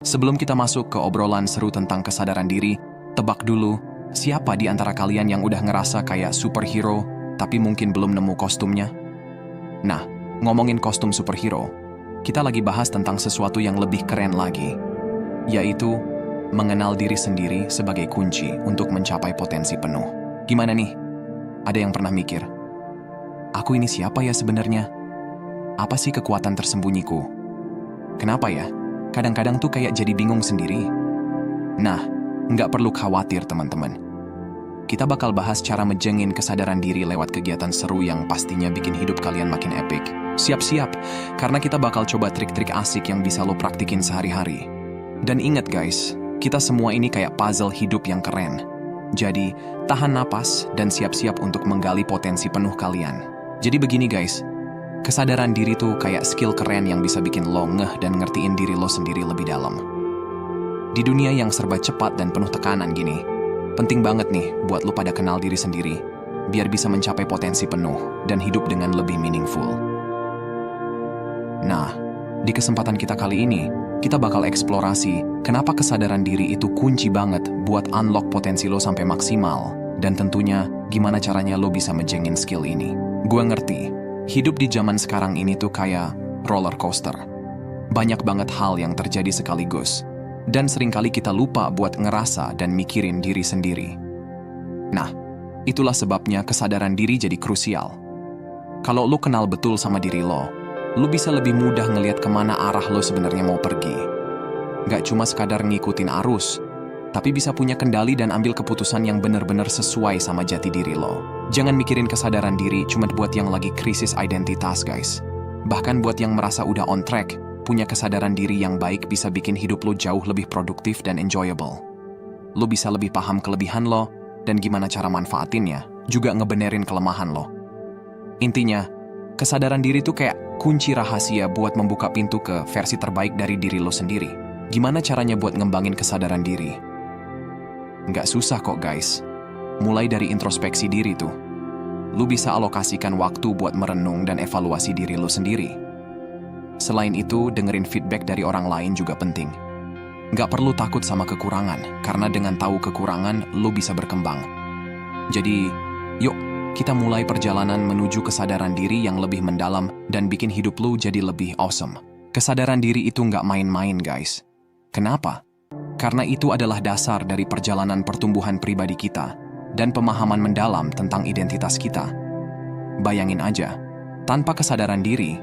Sebelum kita masuk ke obrolan seru tentang kesadaran diri, tebak dulu, siapa di antara kalian yang udah ngerasa kayak superhero, tapi mungkin belum nemu kostumnya? Nah, ngomongin kostum superhero, kita lagi bahas tentang sesuatu yang lebih keren lagi, yaitu mengenal diri sendiri sebagai kunci untuk mencapai potensi penuh. Gimana nih? Ada yang pernah mikir, aku ini siapa ya sebenarnya? Apa sih kekuatan tersembunyiku? Kenapa ya? Kadang-kadang tuh kayak jadi bingung sendiri. Nah, nggak perlu khawatir teman-teman. Kita bakal bahas cara menjengin kesadaran diri lewat kegiatan seru yang pastinya bikin hidup kalian makin epic. Siap-siap, karena kita bakal coba trik-trik asik yang bisa lo praktikin sehari-hari. Dan ingat guys, kita semua ini kayak puzzle hidup yang keren. Jadi, tahan napas dan siap-siap untuk menggali potensi penuh kalian. Jadi begini guys, kesadaran diri tuh kayak skill keren yang bisa bikin lo ngeh dan ngertiin diri lo sendiri lebih dalam. Di dunia yang serba cepat dan penuh tekanan gini, penting banget nih buat lo pada kenal diri sendiri, biar bisa mencapai potensi penuh dan hidup dengan lebih meaningful. Nah, di kesempatan kita kali ini, kita bakal eksplorasi kenapa kesadaran diri itu kunci banget buat unlock potensi lo sampai maksimal, dan tentunya gimana caranya lo bisa menjengin skill ini. Gue ngerti, hidup di zaman sekarang ini tuh kayak roller coaster. Banyak banget hal yang terjadi sekaligus, dan seringkali kita lupa buat ngerasa dan mikirin diri sendiri. Nah, itulah sebabnya kesadaran diri jadi krusial. Kalau lo kenal betul sama diri lo bisa lebih mudah ngelihat kemana arah lo sebenarnya mau pergi. Gak cuma sekadar ngikutin arus, tapi bisa punya kendali dan ambil keputusan yang benar-benar sesuai sama jati diri lo. Jangan mikirin kesadaran diri cuma buat yang lagi krisis identitas, guys. Bahkan buat yang merasa udah on track, punya kesadaran diri yang baik bisa bikin hidup lo jauh lebih produktif dan enjoyable. Lo bisa lebih paham kelebihan lo, dan gimana cara manfaatinnya, juga ngebenerin kelemahan lo. Intinya, kesadaran diri tuh kayak kunci rahasia buat membuka pintu ke versi terbaik dari diri lo sendiri. Gimana caranya buat ngembangin kesadaran diri? Nggak susah kok guys. Mulai dari introspeksi diri tuh. Lu bisa alokasikan waktu buat merenung dan evaluasi diri lu sendiri. Selain itu, dengerin feedback dari orang lain juga penting. Nggak perlu takut sama kekurangan, karena dengan tahu kekurangan, lu bisa berkembang. Jadi, yuk, kita mulai perjalanan menuju kesadaran diri yang lebih mendalam dan bikin hidup lu jadi lebih awesome. Kesadaran diri itu nggak main-main guys. Kenapa? Karena itu adalah dasar dari perjalanan pertumbuhan pribadi kita dan pemahaman mendalam tentang identitas kita. Bayangin aja, tanpa kesadaran diri,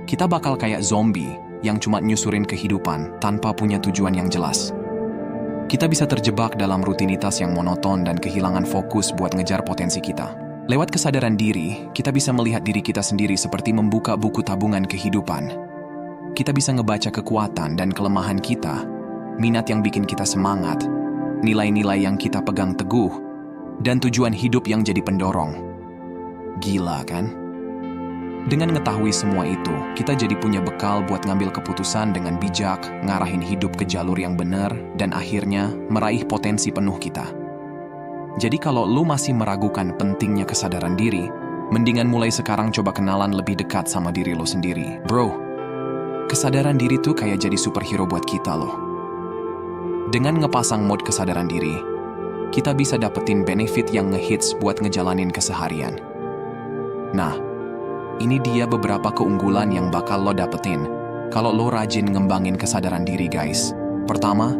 kita bakal kayak zombie yang cuma nyusurin kehidupan tanpa punya tujuan yang jelas. Kita bisa terjebak dalam rutinitas yang monoton dan kehilangan fokus buat ngejar potensi kita. Lewat kesadaran diri, kita bisa melihat diri kita sendiri seperti membuka buku tabungan kehidupan. Kita bisa ngebaca kekuatan dan kelemahan kita, minat yang bikin kita semangat, nilai-nilai yang kita pegang teguh, dan tujuan hidup yang jadi pendorong. Gila kan? Dengan mengetahui semua itu, kita jadi punya bekal buat ngambil keputusan dengan bijak, ngarahin hidup ke jalur yang benar, dan akhirnya meraih potensi penuh kita. Jadi kalau lu masih meragukan pentingnya kesadaran diri, mendingan mulai sekarang coba kenalan lebih dekat sama diri lo sendiri. Bro, kesadaran diri tuh kayak jadi superhero buat kita loh. Dengan ngepasang mode kesadaran diri, kita bisa dapetin benefit yang ngehits buat ngejalanin keseharian. Nah, ini dia beberapa keunggulan yang bakal lo dapetin kalau lo rajin ngembangin kesadaran diri guys. Pertama,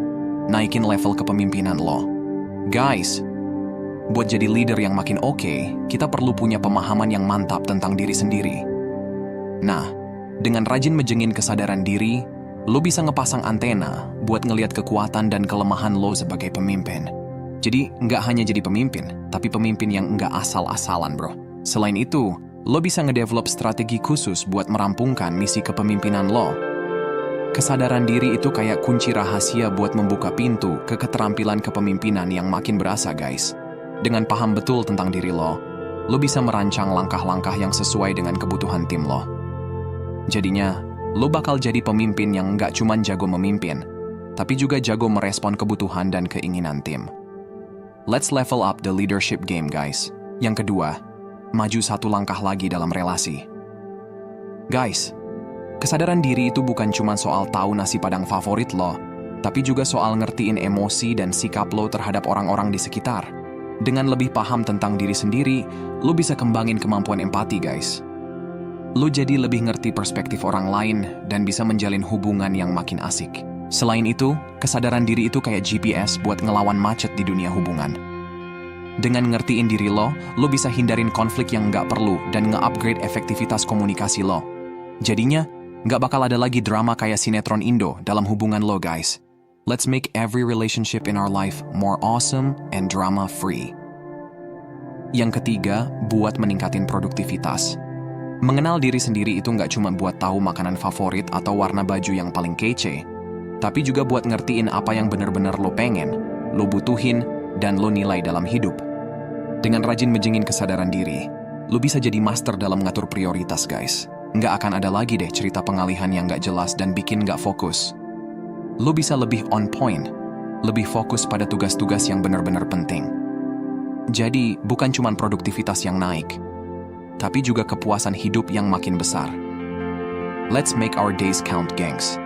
naikin level kepemimpinan lo. Guys, buat jadi leader yang makin oke, kita perlu punya pemahaman yang mantap tentang diri sendiri. Nah, dengan rajin menjengin kesadaran diri, lo bisa ngepasang antena buat ngelihat kekuatan dan kelemahan lo sebagai pemimpin. Jadi, nggak hanya jadi pemimpin, tapi pemimpin yang nggak asal-asalan, bro. Selain itu, lo bisa ngedevelop strategi khusus buat merampungkan misi kepemimpinan lo. Kesadaran diri itu kayak kunci rahasia buat membuka pintu ke keterampilan kepemimpinan yang makin berasa, guys. Dengan paham betul tentang diri lo bisa merancang langkah-langkah yang sesuai dengan kebutuhan tim lo. Jadinya, lo bakal jadi pemimpin yang nggak cuma jago memimpin, tapi juga jago merespon kebutuhan dan keinginan tim. Let's level up the leadership game, guys. Yang kedua, maju satu langkah lagi dalam relasi. Guys, kesadaran diri itu bukan cuma soal tahu nasi padang favorit lo, tapi juga soal ngertiin emosi dan sikap lo terhadap orang-orang di sekitar. Dengan lebih paham tentang diri sendiri, lo bisa kembangin kemampuan empati, guys. Lo jadi lebih ngerti perspektif orang lain dan bisa menjalin hubungan yang makin asik. Selain itu, kesadaran diri itu kayak GPS buat ngelawan macet di dunia hubungan. Dengan ngertiin diri lo bisa hindarin konflik yang nggak perlu dan nge-upgrade efektivitas komunikasi lo. Jadinya, nggak bakal ada lagi drama kayak sinetron Indo dalam hubungan lo, guys. Let's make every relationship in our life more awesome and drama-free. Yang ketiga, buat meningkatin produktivitas. Mengenal diri sendiri itu nggak cuma buat tahu makanan favorit atau warna baju yang paling kece, tapi juga buat ngertiin apa yang benar-benar lo pengen, lo butuhin, dan lo nilai dalam hidup. Dengan rajin menjengin kesadaran diri, lo bisa jadi master dalam ngatur prioritas, guys. Nggak akan ada lagi deh cerita pengalihan yang nggak jelas dan bikin nggak fokus. Lo bisa lebih on point, lebih fokus pada tugas-tugas yang benar-benar penting. Jadi, bukan cuma produktivitas yang naik, tapi juga kepuasan hidup yang makin besar. Let's make our days count, gengs.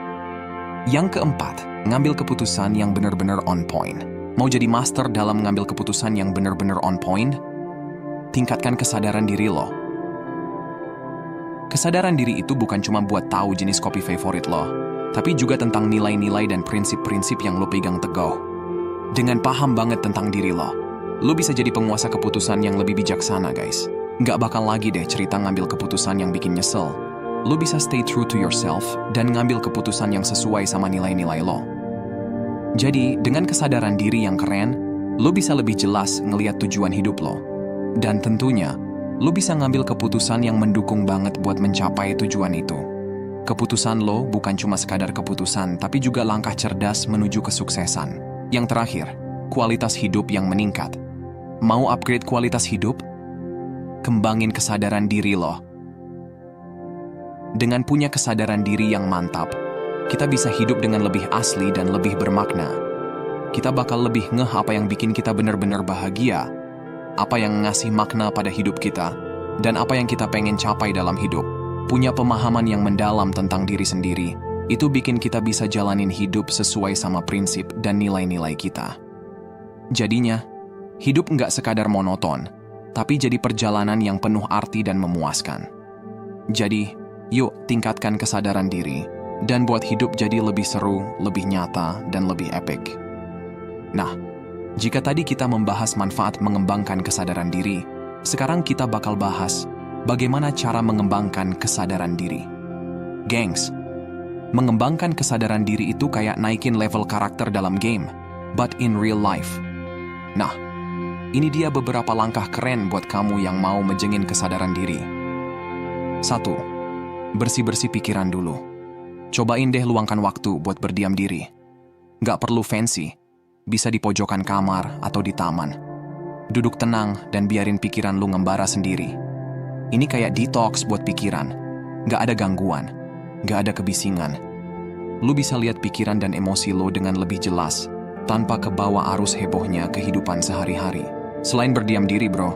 Yang keempat, ngambil keputusan yang benar-benar on point. Mau jadi master dalam ngambil keputusan yang benar-benar on point? Tingkatkan kesadaran diri lo. Kesadaran diri itu bukan cuma buat tahu jenis kopi favorit lo, tapi juga tentang nilai-nilai dan prinsip-prinsip yang lo pegang teguh. Dengan paham banget tentang diri lo bisa jadi penguasa keputusan yang lebih bijaksana, guys. Nggak bakal lagi deh cerita ngambil keputusan yang bikin nyesel. Lo bisa stay true to yourself dan ngambil keputusan yang sesuai sama nilai-nilai lo. Jadi, dengan kesadaran diri yang keren, lo bisa lebih jelas ngelihat tujuan hidup lo. Dan tentunya, lo bisa ngambil keputusan yang mendukung banget buat mencapai tujuan itu. Keputusan lo bukan cuma sekadar keputusan, tapi juga langkah cerdas menuju kesuksesan. Yang terakhir, kualitas hidup yang meningkat. Mau upgrade kualitas hidup? Kembangin kesadaran diri lo. Dengan punya kesadaran diri yang mantap, kita bisa hidup dengan lebih asli dan lebih bermakna. Kita bakal lebih ngeh apa yang bikin kita benar-benar bahagia, apa yang ngasih makna pada hidup kita, dan apa yang kita pengen capai dalam hidup. Punya pemahaman yang mendalam tentang diri sendiri, itu bikin kita bisa jalanin hidup sesuai sama prinsip dan nilai-nilai kita. Jadinya, hidup nggak sekadar monoton, tapi jadi perjalanan yang penuh arti dan memuaskan. Jadi, yuk tingkatkan kesadaran diri, dan buat hidup jadi lebih seru, lebih nyata, dan lebih epic. Nah, jika tadi kita membahas manfaat mengembangkan kesadaran diri, sekarang kita bakal bahas bagaimana cara mengembangkan kesadaran diri. Gengs, mengembangkan kesadaran diri itu kayak naikin level karakter dalam game, but in real life. Nah, ini dia beberapa langkah keren buat kamu yang mau menjengin kesadaran diri. 1. Bersih-bersih pikiran dulu. Cobain deh luangkan waktu buat berdiam diri. Nggak perlu fancy, bisa di pojokan kamar atau di taman. Duduk tenang dan biarin pikiran lu ngembara sendiri. Ini kayak detox buat pikiran. Nggak ada gangguan, nggak ada kebisingan. Lu bisa lihat pikiran dan emosi lo dengan lebih jelas, tanpa kebawa arus hebohnya kehidupan sehari-hari. Selain berdiam diri, bro,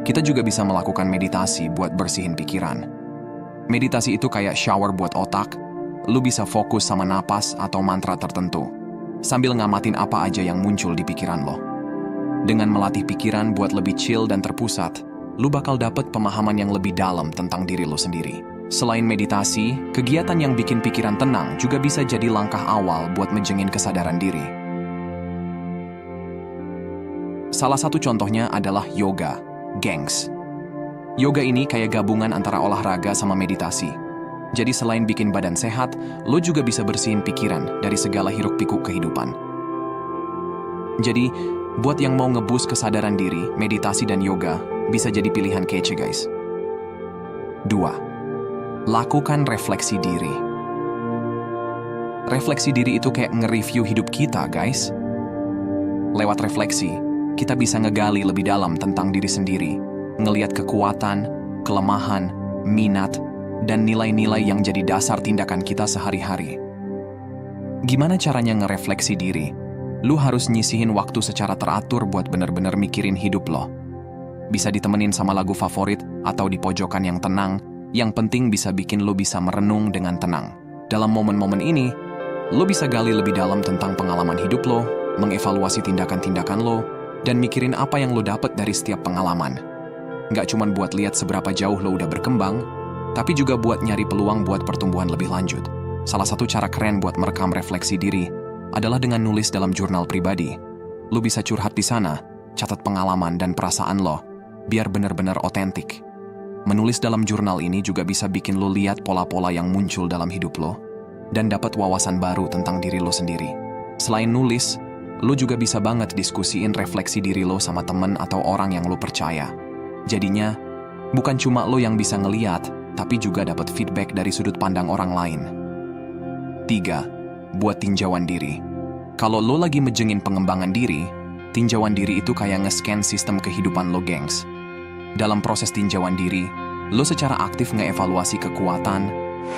kita juga bisa melakukan meditasi buat bersihin pikiran. Meditasi itu kayak shower buat otak. Lu bisa fokus sama napas atau mantra tertentu, sambil ngamatin apa aja yang muncul di pikiran lo. Dengan melatih pikiran buat lebih chill dan terpusat, lu bakal dapet pemahaman yang lebih dalam tentang diri lo sendiri. Selain meditasi, kegiatan yang bikin pikiran tenang juga bisa jadi langkah awal buat menjengin kesadaran diri. Salah satu contohnya adalah yoga, gengs. Yoga ini kayak gabungan antara olahraga sama meditasi. Jadi selain bikin badan sehat, lo juga bisa bersihin pikiran dari segala hiruk-pikuk kehidupan. Jadi, buat yang mau ngeboost kesadaran diri, meditasi dan yoga bisa jadi pilihan kece, guys. 2. Lakukan refleksi diri. Refleksi diri itu kayak nge-review hidup kita, guys. Lewat refleksi, kita bisa ngegali lebih dalam tentang diri sendiri, ngelihat kekuatan, kelemahan, minat, dan nilai-nilai yang jadi dasar tindakan kita sehari-hari. Gimana caranya ngerefleksi diri? Lu harus nyisihin waktu secara teratur buat bener-bener mikirin hidup lo. Bisa ditemenin sama lagu favorit atau di pojokan yang tenang, yang penting bisa bikin lu bisa merenung dengan tenang. Dalam momen-momen ini, Lo bisa gali lebih dalam tentang pengalaman hidup lo, mengevaluasi tindakan-tindakan lo, dan mikirin apa yang lo dapat dari setiap pengalaman. Nggak cuma buat lihat seberapa jauh lo udah berkembang, tapi juga buat nyari peluang buat pertumbuhan lebih lanjut. Salah satu cara keren buat merekam refleksi diri adalah dengan nulis dalam jurnal pribadi. Lo bisa curhat di sana, catat pengalaman dan perasaan lo, biar benar-benar otentik. Menulis dalam jurnal ini juga bisa bikin lo lihat pola-pola yang muncul dalam hidup lo, dan dapat wawasan baru tentang diri lo sendiri. Selain nulis, lo juga bisa banget diskusiin refleksi diri lo sama temen atau orang yang lo percaya. Jadinya, bukan cuma lo yang bisa ngeliat, tapi juga dapat feedback dari sudut pandang orang lain. 3. Buat tinjauan diri. Kalau lo lagi mejengin pengembangan diri, tinjauan diri itu kayak nge-scan sistem kehidupan lo, gengs. Dalam proses tinjauan diri, lo secara aktif ngeevaluasi kekuatan,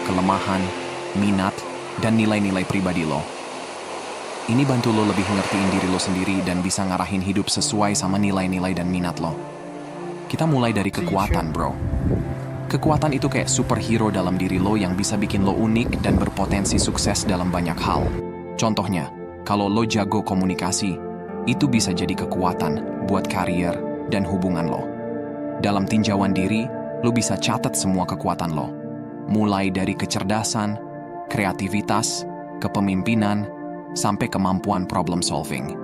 kelemahan, minat, dan nilai-nilai pribadi lo. Ini bantu lo lebih ngertiin diri lo sendiri dan bisa ngarahin hidup sesuai sama nilai-nilai dan minat lo. Kita mulai dari kekuatan, bro. Kekuatan itu kayak superhero dalam diri lo yang bisa bikin lo unik dan berpotensi sukses dalam banyak hal. Contohnya, kalau lo jago komunikasi, itu bisa jadi kekuatan buat karier dan hubungan lo. Dalam tinjauan diri, lo bisa catat semua kekuatan lo. Mulai dari kecerdasan, kreativitas, kepemimpinan, sampai kemampuan problem solving.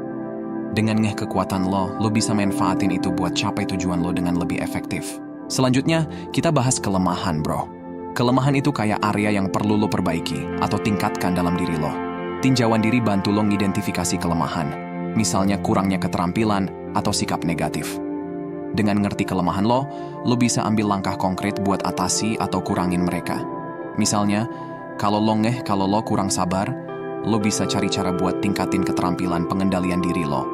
Dengan kekuatan lo bisa manfaatin itu buat capai tujuan lo dengan lebih efektif. Selanjutnya, kita bahas kelemahan, bro. Kelemahan itu kayak area yang perlu lo perbaiki atau tingkatkan dalam diri lo. Tinjauan diri bantu lo ngidentifikasi kelemahan, misalnya kurangnya keterampilan atau sikap negatif. Dengan ngerti kelemahan lo bisa ambil langkah konkret buat atasi atau kurangin mereka. Misalnya, kalau lo kurang sabar, lo bisa cari cara buat tingkatin keterampilan pengendalian diri lo.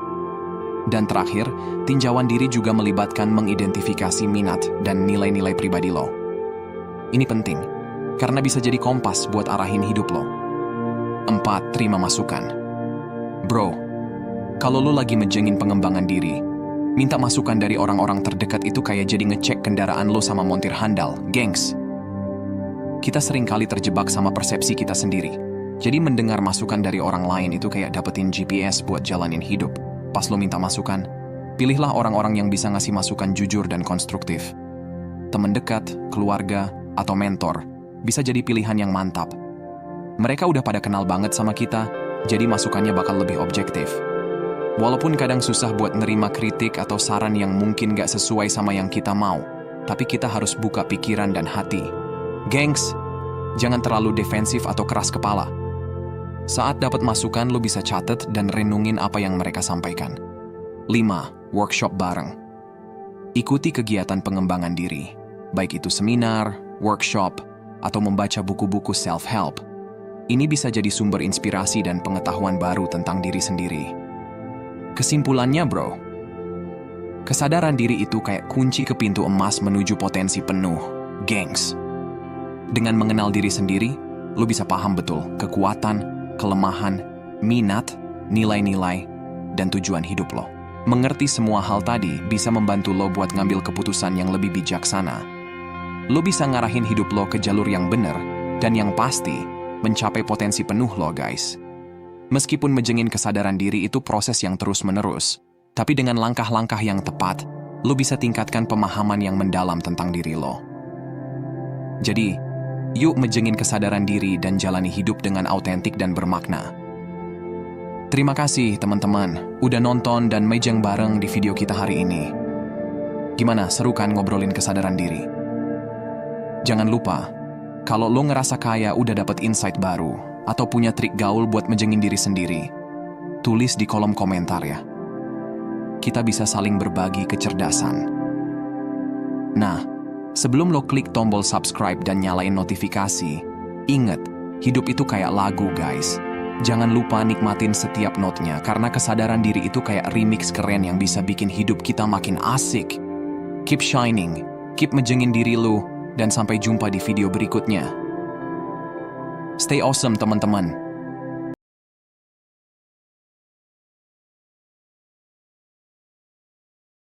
Dan terakhir, tinjauan diri juga melibatkan mengidentifikasi minat dan nilai-nilai pribadi lo. Ini penting, karena bisa jadi kompas buat arahin hidup lo. 4. Terima masukan. Bro, kalau lo lagi mejengin pengembangan diri, minta masukan dari orang-orang terdekat itu kayak jadi ngecek kendaraan lo sama montir handal, gengs. Kita sering kali terjebak sama persepsi kita sendiri. Jadi mendengar masukan dari orang lain itu kayak dapetin GPS buat jalanin hidup. Pas lo minta masukan, pilihlah orang-orang yang bisa ngasih masukan jujur dan konstruktif. Teman dekat, keluarga, atau mentor bisa jadi pilihan yang mantap. Mereka udah pada kenal banget sama kita, jadi masukannya bakal lebih objektif. Walaupun kadang susah buat nerima kritik atau saran yang mungkin gak sesuai sama yang kita mau, tapi kita harus buka pikiran dan hati. Gengs, jangan terlalu defensif atau keras kepala. Saat dapat masukan, lo bisa catat dan renungin apa yang mereka sampaikan. 5. Workshop bareng. Ikuti kegiatan pengembangan diri, baik itu seminar, workshop, atau membaca buku-buku self-help. Ini bisa jadi sumber inspirasi dan pengetahuan baru tentang diri sendiri. Kesimpulannya, bro, kesadaran diri itu kayak kunci ke pintu emas menuju potensi penuh, gengs. Dengan mengenal diri sendiri, lo bisa paham betul kekuatan, kelemahan, minat, nilai-nilai, dan tujuan hidup lo. Mengerti semua hal tadi bisa membantu lo buat ngambil keputusan yang lebih bijaksana. Lo bisa ngarahin hidup lo ke jalur yang benar, dan yang pasti, mencapai potensi penuh lo, guys. Meskipun mejengin kesadaran diri itu proses yang terus-menerus, tapi dengan langkah-langkah yang tepat, lo bisa tingkatkan pemahaman yang mendalam tentang diri lo. Jadi, yuk mejengin kesadaran diri dan jalani hidup dengan autentik dan bermakna. Terima kasih teman-teman, udah nonton dan mejeng bareng di video kita hari ini. Gimana, seru kan ngobrolin kesadaran diri? Jangan lupa, kalau lo ngerasa kaya udah dapet insight baru, atau punya trik gaul buat mejengin diri sendiri, tulis di kolom komentar ya. Kita bisa saling berbagi kecerdasan. Nah, sebelum lo klik tombol subscribe dan nyalain notifikasi, ingat, hidup itu kayak lagu, guys. Jangan lupa nikmatin setiap notnya, karena kesadaran diri itu kayak remix keren yang bisa bikin hidup kita makin asik. Keep shining, keep mejengin diri lo, dan sampai jumpa di video berikutnya. Stay awesome, teman-teman.